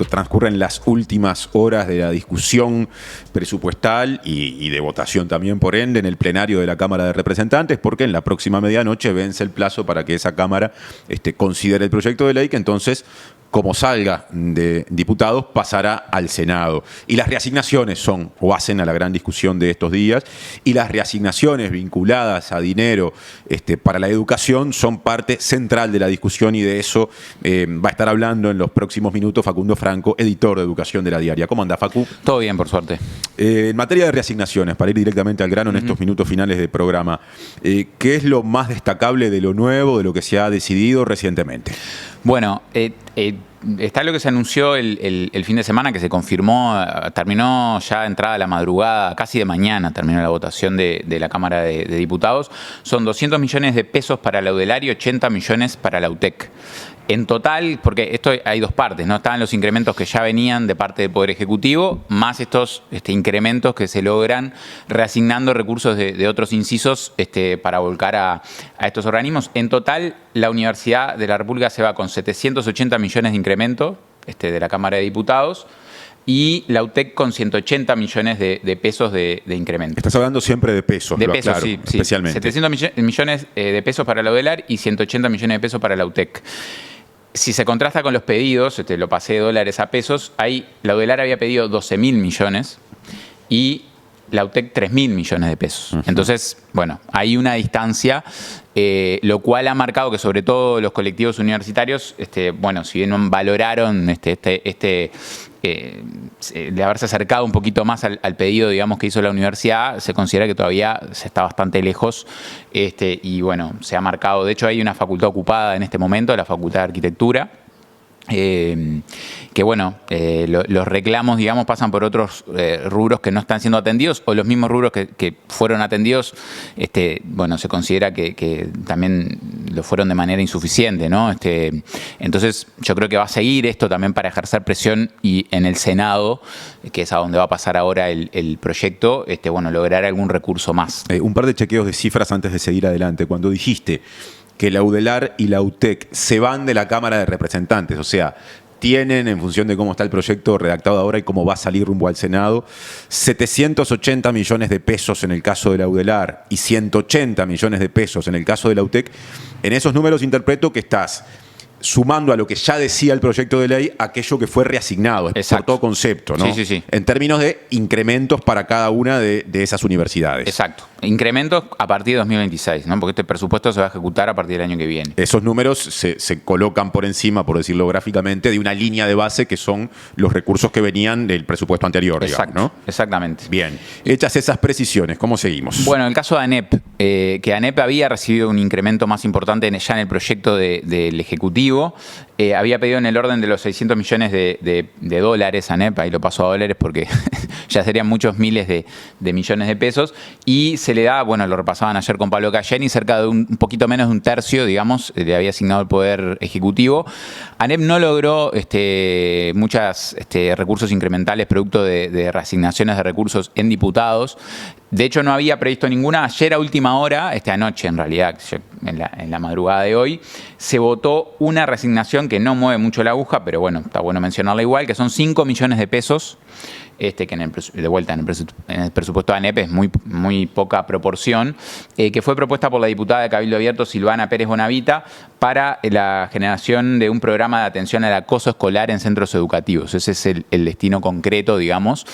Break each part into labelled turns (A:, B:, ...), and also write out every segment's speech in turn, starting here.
A: transcurren las últimas horas de la discusión presupuestal y de votación también, por ende, en el plenario de la Cámara de Representantes, porque en la próxima medianoche vence el plazo para que esa Cámara considere el proyecto de ley, que entonces, como salga de diputados, pasará al Senado. Y las reasignaciones son, o hacen a la gran discusión de estos días, y las reasignaciones vinculadas a dinero para la educación son parte central de la discusión, y de eso va a estar hablando en los próximos minutos Facundo Franco, editor de Educación de La Diaria. ¿Cómo anda, Facu?
B: Todo bien, por suerte.
A: En materia de reasignaciones, para ir directamente al grano en estos minutos finales del programa, ¿qué es lo más destacable de lo nuevo, de lo que se ha decidido recientemente?
B: Bueno, está lo que se anunció el fin de semana, que se confirmó, terminó ya entrada la madrugada, casi de mañana terminó la votación de la Cámara de Diputados. Son 200 millones de pesos para la UDELAR y 80 millones para la UTEC. En total, porque esto hay dos partes, ¿no? Estaban los incrementos que ya venían de parte del Poder Ejecutivo, más estos incrementos que se logran reasignando recursos de otros incisos para volcar a estos organismos. En total, la Universidad de la República se va con 780 millones de incremento de la Cámara de Diputados, y la UTEC con 180 millones de pesos de incremento.
A: Estás hablando siempre de pesos,
B: de pesos,
A: claro,
B: sí,
A: especialmente.
B: 700 millones de pesos para la UDELAR y 180 millones de pesos para la UTEC. Si se contrasta con los pedidos, lo pasé de dólares a pesos, ahí la UDELAR había pedido 12.000 millones y la UTEC 3.000 millones de pesos. Entonces, bueno, hay una distancia, lo cual ha marcado que sobre todo los colectivos universitarios, bueno, si bien valoraron de haberse acercado un poquito más al pedido, digamos, que hizo la universidad, se considera que todavía se está bastante lejos, y bueno, se ha marcado, de hecho hay una facultad ocupada en este momento, la Facultad de Arquitectura, que bueno, los reclamos, digamos, pasan por otros rubros que no están siendo atendidos, o los mismos rubros que fueron atendidos, bueno, se considera que también lo fueron de manera insuficiente, ¿no? Entonces yo creo que va a seguir esto también para ejercer presión, y en el Senado, que es a donde va a pasar ahora el proyecto, bueno, lograr algún recurso más.
A: Un par de chequeos de cifras antes de seguir adelante. Cuando dijiste que la UDELAR y la UTEC se van de la Cámara de Representantes, o sea, tienen, en función de cómo está el proyecto redactado ahora y cómo va a salir rumbo al Senado, 780 millones de pesos en el caso de la UDELAR y 180 millones de pesos en el caso de la UTEC, en esos números interpreto que estás sumando a lo que ya decía el proyecto de ley aquello que fue reasignado, por todo concepto, ¿no?
B: Sí.
A: En términos de incrementos para cada una de esas universidades.
B: Exacto. Incrementos a partir de 2026, ¿no? Porque este presupuesto se va a ejecutar a partir del año que viene.
A: Esos números se colocan por encima, por decirlo gráficamente, de una línea de base que son los recursos que venían del presupuesto anterior,
B: Exacto,
A: digamos, ¿no?
B: Exactamente.
A: Bien. Hechas esas precisiones, ¿cómo seguimos?
B: Bueno, en el caso de ANEP, que ANEP había recibido un incremento más importante ya en el proyecto del Ejecutivo. Había pedido en el orden de los 600 millones de dólares ANEP, ahí lo paso a dólares porque ya serían muchos miles de millones de pesos, y se le da, bueno, lo repasaban ayer con Pablo Cayeni, cerca de un poquito menos de un tercio, digamos, le había asignado el Poder Ejecutivo. ANEP no logró muchos recursos incrementales producto de reasignaciones de recursos en diputados. De hecho, no había previsto ninguna. Ayer a última hora, anoche en realidad, en la madrugada de hoy, se votó una reasignación que no mueve mucho la aguja, pero bueno, está bueno mencionarla igual, que son 5 millones de pesos, que de vuelta en el presupuesto de ANEP es muy poca proporción, que fue propuesta por la diputada de Cabildo Abierto, Silvana Pérez Bonavita, para la generación de un programa de atención al acoso escolar en centros educativos. Ese es el destino concreto, digamos.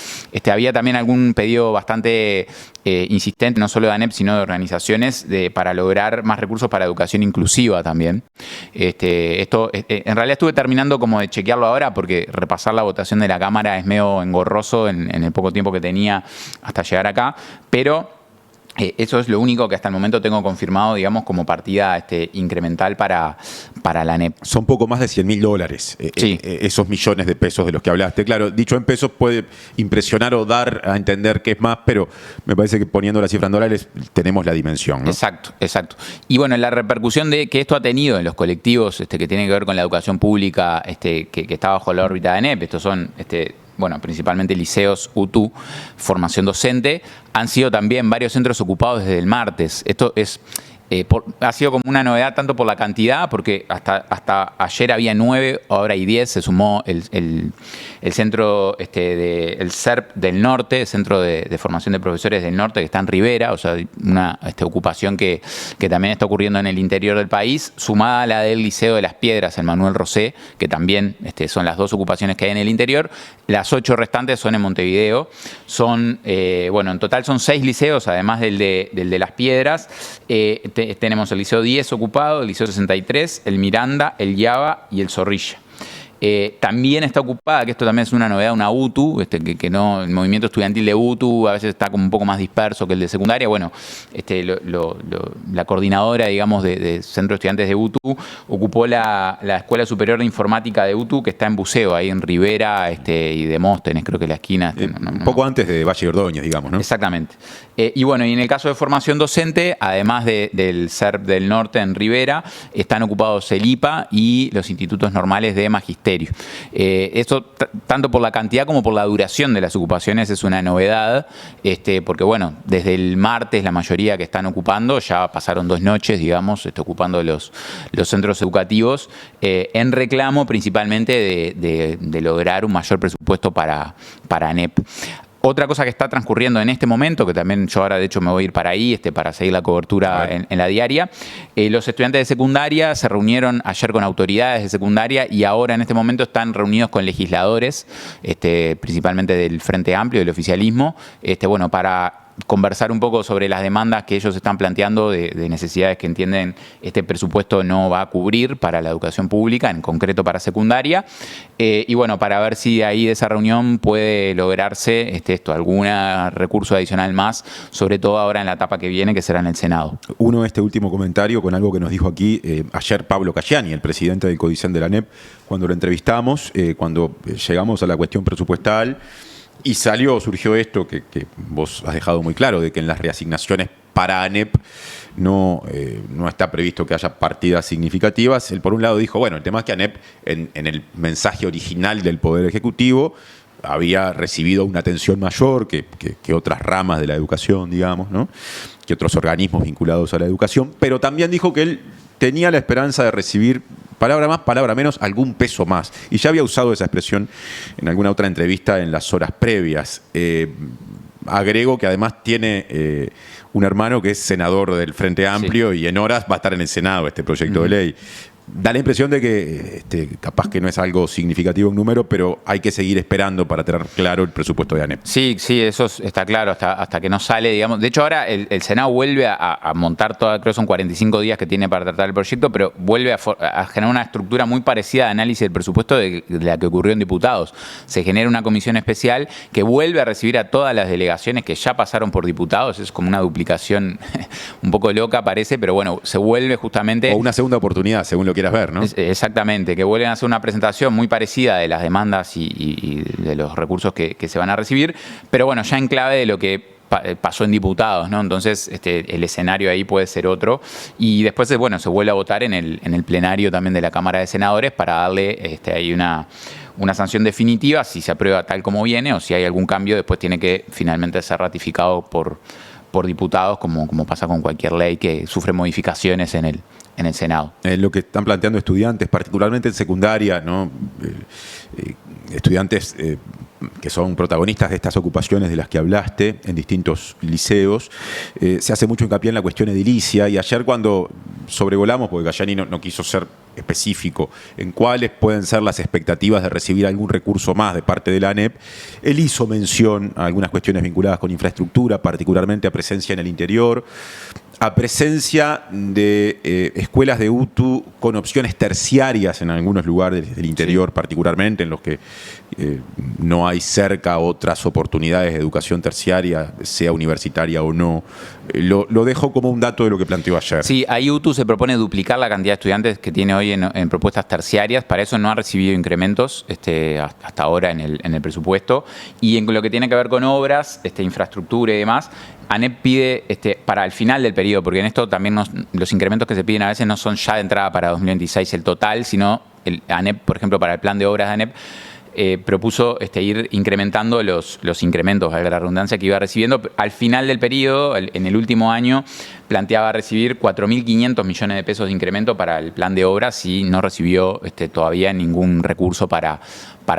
B: Había también algún pedido bastante insistente, no solo de ANEP, sino de organizaciones, para lograr más recursos para educación inclusiva también. Esto en realidad estuve terminando como de chequearlo ahora, porque repasar la votación de la Cámara es medio engorroso en el poco tiempo que tenía hasta llegar acá, pero eso es lo único que hasta el momento tengo confirmado, digamos, como partida incremental para la ANEP.
A: Son poco más de $100.000
B: sí.
A: Esos millones de pesos de los que hablaste. Claro, dicho en pesos puede impresionar o dar a entender que es más, pero me parece que poniendo la cifra en dólares tenemos la dimensión, ¿no?
B: Exacto. Y bueno, la repercusión que esto ha tenido en los colectivos que tienen que ver con la educación pública que está bajo la órbita de ANEP, estos son bueno, principalmente liceos, UTU, formación docente, han sido también varios centros ocupados desde el martes. Esto es ha sido como una novedad tanto por la cantidad, porque hasta ayer había 9, ahora hay 10, se sumó el centro, el CERP del norte, el Centro de Formación de Profesores del Norte, que está en Rivera, o sea, una ocupación que también está ocurriendo en el interior del país, sumada a la del Liceo de Las Piedras, el Manuel Rosé, que también son las 2 ocupaciones que hay en el interior. Las 8 restantes son en Montevideo. Son, en total son 6 liceos, además del de Las Piedras. Tenemos el Liceo 10 ocupado, el Liceo 63, el Miranda, el Yaba y el Zorrilla. También está ocupada, que esto también es una novedad, una UTU, que no, el movimiento estudiantil de UTU a veces está como un poco más disperso que el de secundaria. Bueno, la coordinadora, digamos, de Centro de Estudiantes de UTU ocupó la Escuela Superior de Informática de UTU, que está en Buceo, ahí en Rivera y Demóstenes, creo que la esquina.
A: Un poco antes de Valle Ordóñez, digamos, ¿no?
B: Exactamente. Y en el caso de formación docente, además del CERP del Norte en Rivera, están ocupados el IPA y los institutos normales de magisterio. Esto, tanto por la cantidad como por la duración de las ocupaciones, es una novedad, porque desde el martes la mayoría que están ocupando, ya pasaron 2 noches, digamos, ocupando los centros educativos, en reclamo principalmente de lograr un mayor presupuesto para ANEP. Otra cosa que está transcurriendo en este momento, que también yo ahora de hecho me voy a ir para ahí para seguir la cobertura en la diaria, los estudiantes de secundaria se reunieron ayer con autoridades de secundaria y ahora en este momento están reunidos con legisladores, principalmente del Frente Amplio, del oficialismo, para conversar un poco sobre las demandas que ellos están planteando de necesidades que entienden este presupuesto no va a cubrir para la educación pública, en concreto para secundaria, para ver si ahí de esa reunión puede lograrse algún recurso adicional más, sobre todo ahora en la etapa que viene, que será en el Senado.
A: Este último comentario con algo que nos dijo aquí ayer Pablo Cayani, el presidente del CODICEN de la ANEP, cuando lo entrevistamos, cuando llegamos a la cuestión presupuestal. Y surgió esto que vos has dejado muy claro, de que en las reasignaciones para ANEP no está previsto que haya partidas significativas. Él, por un lado, dijo, el tema es que ANEP, en el mensaje original del Poder Ejecutivo, había recibido una atención mayor que otras ramas de la educación, digamos, ¿no? Que otros organismos vinculados a la educación, pero también dijo que él tenía la esperanza de recibir, palabra más, palabra menos, algún peso más. Y ya había usado esa expresión en alguna otra entrevista en las horas previas. Agrego que además tiene un hermano que es senador del Frente Amplio, sí, y en horas va a estar en el Senado este proyecto de ley. Da la impresión de que capaz que no es algo significativo en número, pero hay que seguir esperando para tener claro el presupuesto de ANEP.
B: Sí, eso está claro, hasta que no sale, digamos. De hecho, ahora el Senado vuelve a montar creo que son 45 días que tiene para tratar el proyecto, pero vuelve a generar una estructura muy parecida de análisis del presupuesto de la que ocurrió en diputados. Se genera una comisión especial que vuelve a recibir a todas las delegaciones que ya pasaron por diputados. Es como una duplicación un poco loca, parece, pero se vuelve justamente...
A: O una segunda oportunidad, según lo quieras ver, ¿no?
B: Exactamente, que vuelven a hacer una presentación muy parecida de las demandas y de los recursos que se van a recibir, pero ya en clave de lo que pasó en diputados, ¿no? Entonces el escenario ahí puede ser otro y después se vuelve a votar en el plenario también de la Cámara de Senadores para darle ahí una sanción definitiva, si se aprueba tal como viene, o si hay algún cambio después tiene que finalmente ser ratificado por diputados, como pasa con cualquier ley que sufre modificaciones en el Senado.
A: Lo que están planteando estudiantes, particularmente en secundaria, ¿no? Estudiantes que son protagonistas de estas ocupaciones de las que hablaste en distintos liceos, se hace mucho hincapié en la cuestión edilicia, y ayer cuando sobrevolamos, porque Cayani no quiso ser específico en cuáles pueden ser las expectativas de recibir algún recurso más de parte de la ANEP, él hizo mención a algunas cuestiones vinculadas con infraestructura, particularmente a presencia en el interior, a presencia de escuelas de UTU con opciones terciarias en algunos lugares del interior, sí, particularmente en los que no hay cerca otras oportunidades de educación terciaria, sea universitaria o no. Lo dejo como un dato de lo que planteó ayer.
B: Sí, ahí UTU se propone duplicar la cantidad de estudiantes que tiene hoy en propuestas terciarias. Para eso no ha recibido incrementos hasta ahora en el presupuesto. Y en lo que tiene que ver con obras, infraestructura y demás, ANEP pide para el final del periodo, porque en esto también los incrementos que se piden a veces no son ya de entrada para 2026 el total, sino ANEP, por ejemplo, para el plan de obras de ANEP, propuso ir incrementando los incrementos, valga la redundancia, que iba recibiendo. Al final del periodo, en el último año, planteaba recibir 4.500 millones de pesos de incremento para el plan de obras y no recibió todavía ningún recurso para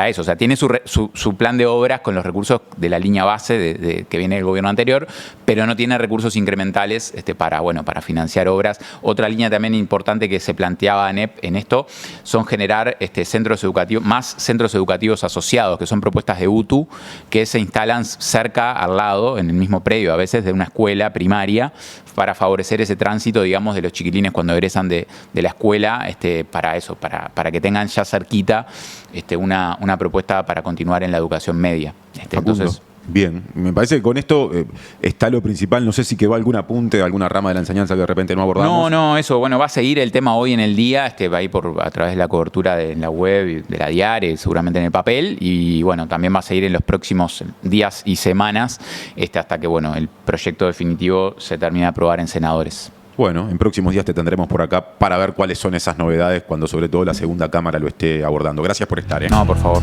B: eso. O sea, tiene su plan de obras con los recursos de la línea base que viene del gobierno anterior, pero no tiene recursos incrementales para financiar obras. Otra línea también importante que se planteaba ANEP en esto son generar más centros educativos asociados, que son propuestas de UTU, que se instalan cerca, al lado, en el mismo predio, a veces, de una escuela primaria, para favorecer ese tránsito, digamos, de los chiquilines cuando egresan de la escuela, para que tengan ya cerquita una propuesta para continuar en la educación media. Entonces,
A: bien, me parece que con esto está lo principal. No sé si quedó algún apunte de alguna rama de la enseñanza que de repente no abordamos.
B: No, eso. Bueno, va a seguir el tema hoy en el día. Va a ir a través de la cobertura de la web, de la diaria, seguramente en el papel. Y bueno, también va a seguir en los próximos días y semanas hasta que el proyecto definitivo se termine de aprobar en senadores.
A: Bueno, en próximos días te tendremos por acá para ver cuáles son esas novedades cuando sobre todo la segunda cámara lo esté abordando. Gracias por estar.
B: No, por favor.